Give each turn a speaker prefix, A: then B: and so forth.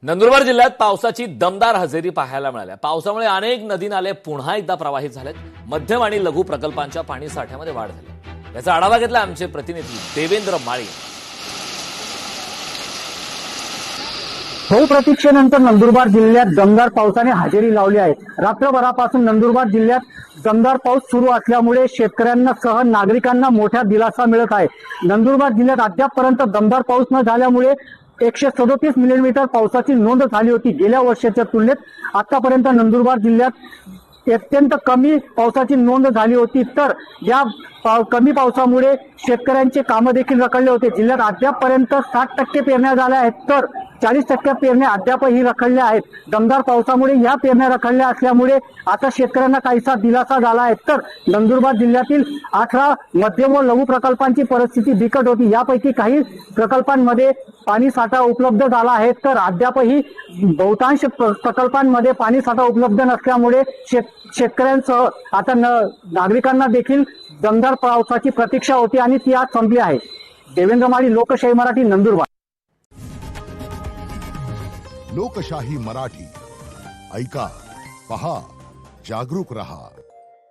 A: नंदुरबार जिल्ह्यात पावसाची दमदार हजेरी पाहायला मिळाली। पावसामुळे अनेक नदी नाले पुन्हा एकदा प्रवाहित झालेत। मध्यम आणि लघु प्रकल्पांच्या पाणी साठ्यामध्ये वाढ झाली। याचा आढावा घेतला आमचे प्रतिनिधी देवेंद्र माळी।
B: बहुप्रतीक्षेनंतर नंदुरबार जिल्ह्यात दमदार पावसाने हजेरी लावली आहे। रात्रभरापासून नंदुरबार जिल्ह्यात दमदार पाऊस सुरू असल्यामुळे शेतकऱ्यांना सह नागरिकांना मोठा दिलासा मिळत आहे। नंदुरबार जिल्ह्यात अद्यापपर्यंत दमदार पाऊस न झाल्यामुळे 137 मिलीमीटर पावसाची नोंद झाली होती। गेल्या वर्षाच्या तुलनेत आतापर्यंत नंदुरबार जिल्ह्यात अत्यंत कमी पावसाची नोंद झाली होती। तर या कमी पावसामुळे शेतकऱ्यांचे कामं देखील रखडले होते। जिल्ह्यात अद्यापपर्यंत 60% पेरण्या झाल्या आहेत, तर 40% पेरण्या अद्यापही रखडल्या आहेत। दमदार पावसामुळे या पेरण्या रखडल्या असल्यामुळे आता शेतकऱ्यांना काहीसा दिलासा झाला आहे। तर नंदुरबार जिल्ह्यातील 18 मध्यम व लघु प्रकल्पांची परिस्थिती बिकट होती। यापैकी काही प्रकल्पांमध्ये पाणी साठा उपलब्ध झाला आहे, तर अद्यापही बहुतांश प्रकल्पांमध्ये पाणी साठा उपलब्ध नसल्यामुळे शेतकऱ्यांसह आता नागरिकांना देखील दमदार पावसाची प्रतीक्षा होती आणि ती आज संपली आहे। देवेंद्र माळी, लोकशाही मराठी, नंदुरबार।
C: लोकशाही मराठी ऐका, पहा, जागरूक रहा।